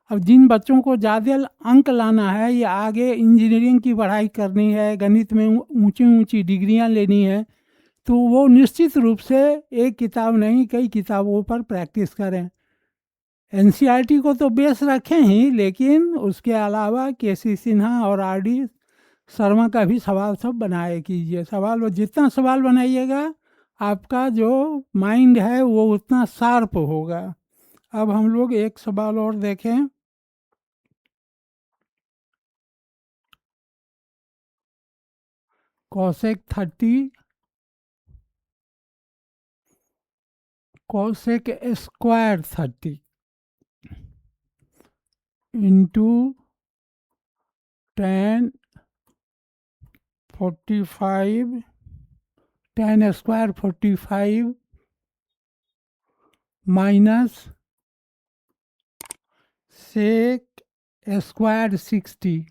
अब जिन बच्चों को ज़्यादा अंक लाना है या आगे इंजीनियरिंग की पढ़ाई करनी है, गणित में ऊंची ऊंची डिग्रियां लेनी है, तो वो निश्चित रूप से एक किताब नहीं कई किताबों पर प्रैक्टिस करें। एनसीईआरटी को तो बेस रखें ही, लेकिन उसके अलावा केसी सिन्हा और आरडी शर्मा का भी सवाल सब बनाए कीजिए। सवाल जितना सवाल बनाइएगा आपका जो माइंड है वो उतना शार्प होगा। अब हम लोग एक सवाल और देखें। Cosec 30 cosec square 30 into 10 45 10 square 45 minus sec square 60।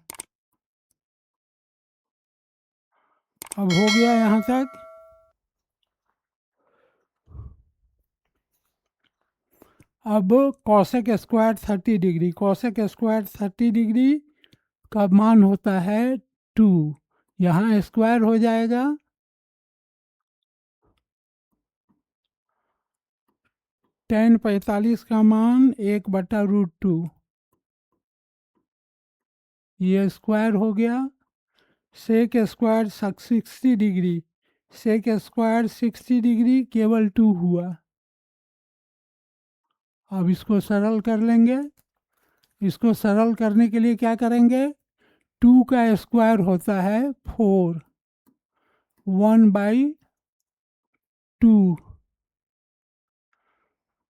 अब हो गया यहाँ तक। अब cosec square 30 degree, cosec square 30 degree का मान होता है 2। यहाँ स्क्वायर हो जाएगा 10 45 का मान 1/√2, ये स्क्वायर हो गया। Sec square 60 degree, sec square 60 degree केवल 2 हुआ। अब इसको सरल कर लेंगे। इसको सरल करने के लिए क्या करेंगे, 2 का स्क्वायर होता है 4, 1/2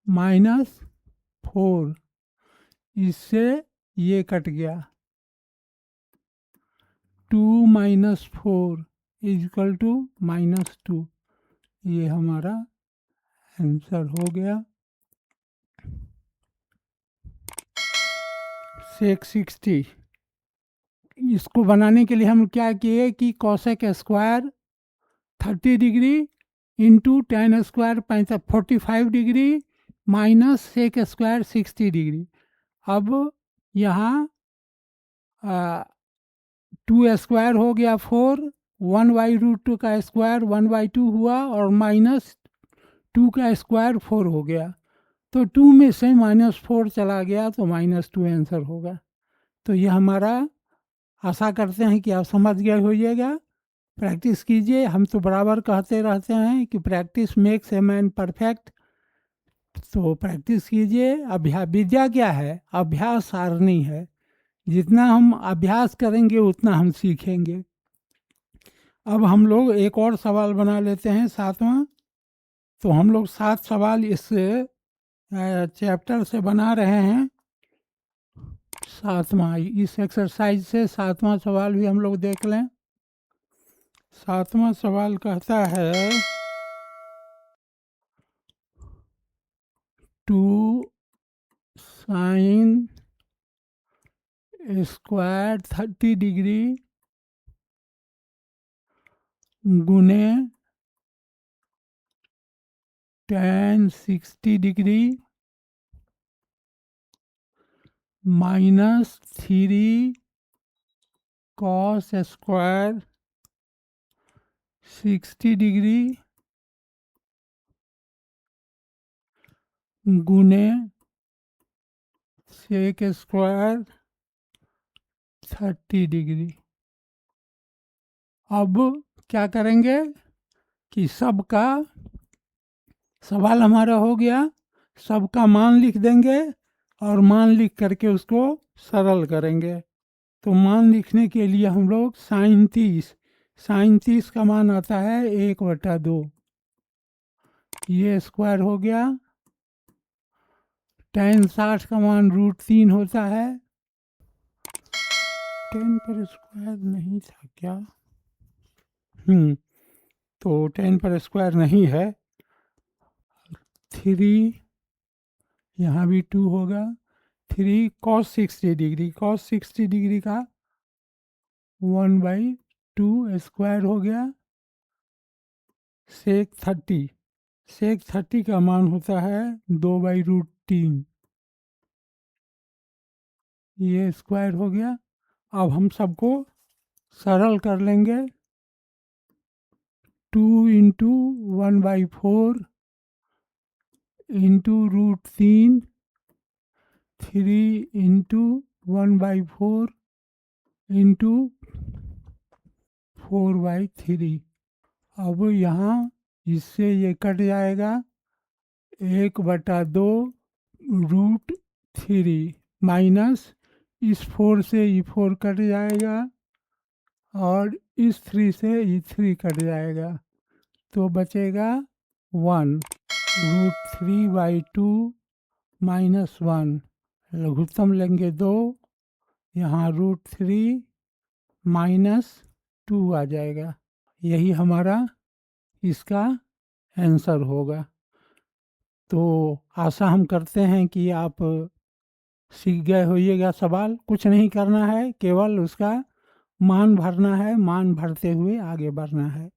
माइनस 4, इससे ये कट गया। 2 माइनस 4 इजकल टू -2, ये हमारा आंसर हो गया। सेक 60, इसको बनाने के लिए हम क्या किए कि cosec square 30 degree into 10 square 45 degree minus sec square 60 degree. अब यहाँ 2 स्क्वायर हो गया 4, 1/√2 का स्क्वायर 1/2 हुआ और -2 का स्क्वायर 4 हो गया। तो 2 में से -4 चला गया तो -2 आंसर होगा। तो ये हमारा, आशा करते हैं कि आप समझ गए होइएगा। प्रैक्टिस कीजिए। हम तो बराबर कहते रहते हैं कि practice makes a man perfect. तो प्रैक्टिस कीजिए। विद्या क्या है, अभ्यास सारणी है। जितना हम अभ्यास करेंगे उतना हम सीखेंगे। अब हम लोग एक और सवाल बना लेते हैं, 7वां। तो हम लोग 7 सवाल इस चैप्टर से बना रहे हैं। 7वां, इस एक्सरसाइज से 7वां सवाल भी हम लोग देख लें। 7वां सवाल कहता है 2 साइन स्क्वायर 30 डिग्री गुने tan 60 degree minus 3 cos square 60 degree गुने सेक स्क्वायर 30 डिग्री। अब क्या करेंगे कि सबका सवाल हमारा हो गया, सबका मान लिख देंगे और मान लिख करके उसको सरल करेंगे। तो मान लिखने के लिए हम लोग साइन 30 का मान आता है 1/2, ये स्क्वायर हो गया। tan 60 का मान √3 होता है। 10 पर स्क्वायर नहीं था क्या? तो 10 पर स्क्वायर नहीं है। 3, यहाँ भी 2 होगा। 3 cos 60 डिग्री, cos 60 डिग्री का 1/2 स्क्वायर हो गया। सेक 30 का मान होता है 2/√3। ये स्क्वायर हो गया। अब हम सबको सरल कर लेंगे। 2 इंटू 1/4 इंटू √3, 3 इंटू 1/4 इंटू 4/3। अब यहाँ इससे ये कट जाएगा, 1/2 √3 माइनस इस 4 से ये 4 कट जाएगा और इस 3 से ये 3 कट जाएगा, तो बचेगा 1। √3/2 माइनस 1, लघुत्तम लेंगे 2, यहाँ √3 माइनस 2 आ जाएगा। यही हमारा इसका आंसर होगा। तो आशा हम करते हैं कि आप सीख गए होइएगा। सवाल कुछ नहीं करना है, केवल उसका मान भरना है, मान भरते हुए आगे बढ़ना है।